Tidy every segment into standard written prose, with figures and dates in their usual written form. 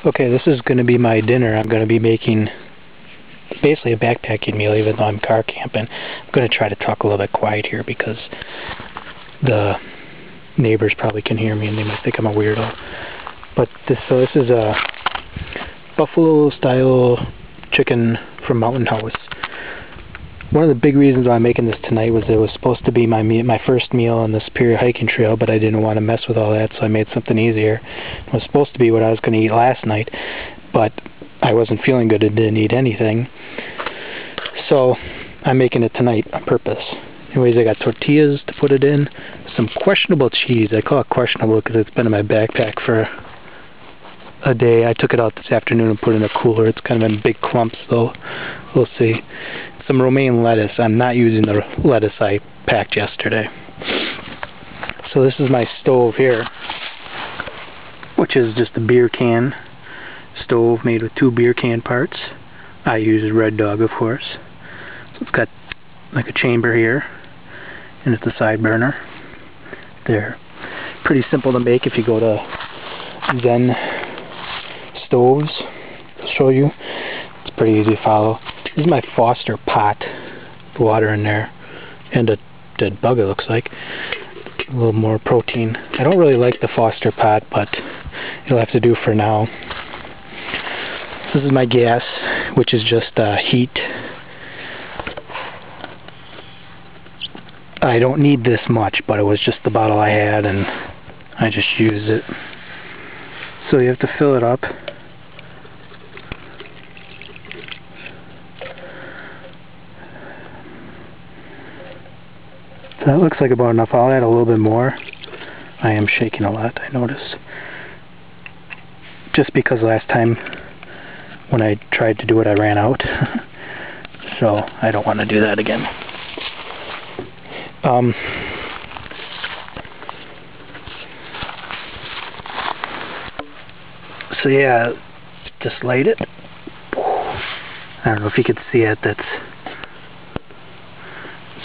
Okay, this is going to be my dinner. I'm going to be making basically a backpacking meal, even though I'm car camping. I'm going to try to talk a little bit quiet here because the neighbors probably can hear me and they might think I'm a weirdo. But this is a buffalo style chicken from Mountain House. One of the big reasons why I'm making this tonight was it was supposed to be my first meal on the Superior Hiking Trail, but I didn't want to mess with all that, so I made something easier. It was supposed to be what I was going to eat last night, but I wasn't feeling good and didn't eat anything. So I'm making it tonight on purpose. Anyways, I got tortillas to put it in, some questionable cheese. I call it questionable because it's been in my backpack for a day. I took it out this afternoon and put it in a cooler. It's kind of in big clumps, though. We'll see. Some romaine lettuce. I'm not using the lettuce I packed yesterday. So this is my stove here, which is just a beer can stove made with 2 beer can parts. I use Red Dog, of course. So it's got like a chamber here, and it's a side burner. They're pretty simple to make if you go to Zen Stoves. I'll show you. It's pretty easy to follow. This is my Foster pot. Water in there. And a dead bug, it looks like. A little more protein. I don't really like the Foster pot, but it'll have to do for now. This is my gas, which is just heat. I don't need this much, but it was just the bottle I had, and I just used it. So you have to fill it up. So that looks like about enough. I'll add a little bit more. I am shaking a lot, I notice. Just because last time when I tried to do it, I ran out. So I don't want to do that again. So yeah, just light it. I don't know if you could see it. It's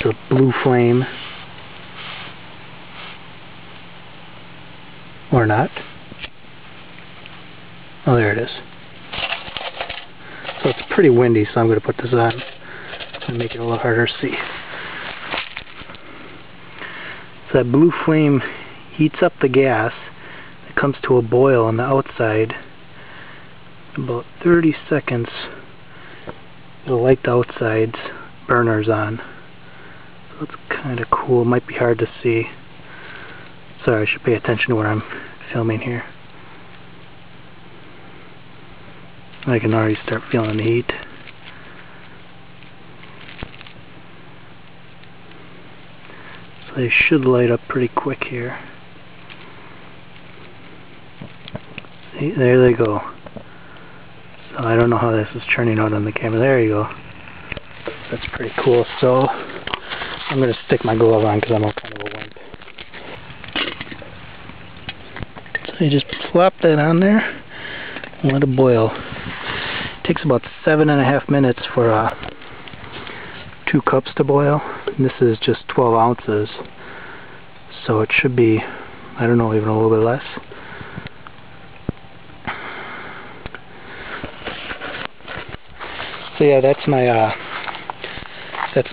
a blue flame. Or not. Oh, there it is. So it's pretty windy, so I'm going to put this on and make it a little harder to see. So that blue flame heats up the gas. It comes to a boil on the outside. About 30 seconds, it'll light the outsides burners on. So it's kind of cool. It might be hard to see. Sorry, I should pay attention to where I'm filming here. I can already start feeling the heat. So they should light up pretty quick here. See, there they go. So I don't know how this is turning out on the camera. There you go. That's pretty cool. So I'm going to stick my glove on because I'm kind of a wimp. So you just plop that on there and let it boil. It takes about 7.5 minutes for 2 cups to boil. And this is just 12 ounces. So it should be, I don't know, even a little bit less. So yeah, that's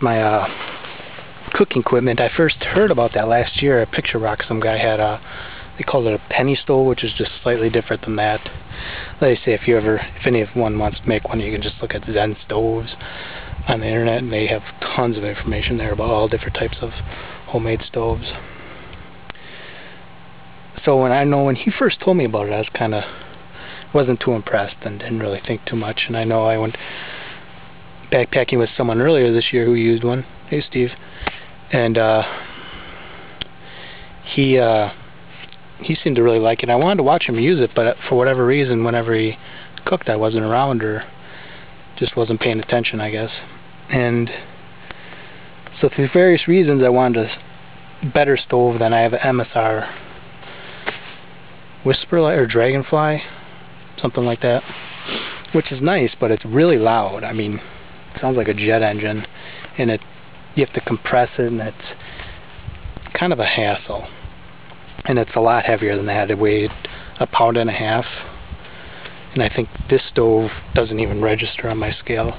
my cooking equipment. I first heard about that last year at Picture Rock. Some guy had they called it a penny stove, which is just slightly different than that. Like I say, if anyone wants to make one, you can just look at Zen Stoves on the internet, and they have tons of information there about all different types of homemade stoves. So when he first told me about it, wasn't too impressed and didn't really think too much. And I know I went backpacking with someone earlier this year who used one. Hey, Steve. And he seemed to really like it. I wanted to watch him use it, but for whatever reason, whenever he cooked, I wasn't around or just wasn't paying attention, I guess. And so for various reasons, I wanted a better stove than I have an MSR Whisperlight or Dragonfly, something like that, which is nice, but it's really loud. I mean, it sounds like a jet engine, and you have to compress it, and it's kind of a hassle. And it's a lot heavier than that. It weighed 1.5 pounds, And I think this stove doesn't even register on my scale,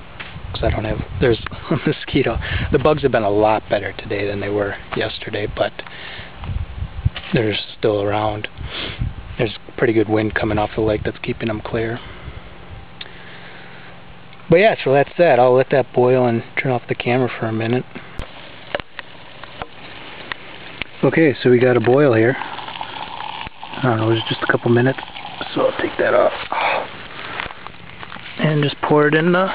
because I don't have, there's a mosquito. The bugs have been a lot better today than they were yesterday, but they're still around. There's pretty good wind coming off the lake that's keeping them clear. But yeah, so that's that. I'll let that boil and turn off the camera for a minute. Okay, so we got a boil here. I don't know, it was just a couple minutes, so I'll take that off. And just pour it in the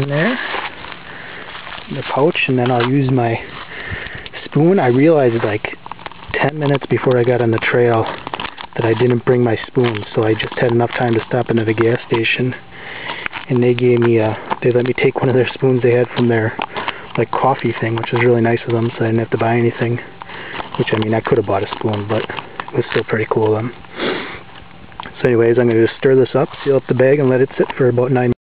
there in the pouch, and then I'll use my spoon. I realized like 10 minutes before I got on the trail that I didn't bring my spoon, so I just had enough time to stop in at a gas station, and they gave me they let me take one of their spoons they had from their like coffee thing, which was really nice of them, so I didn't have to buy anything. Which, I mean, I could have bought a spoon, but it was still pretty cool of them. So anyways, I'm going to just stir this up, seal up the bag, and let it sit for about 9 minutes.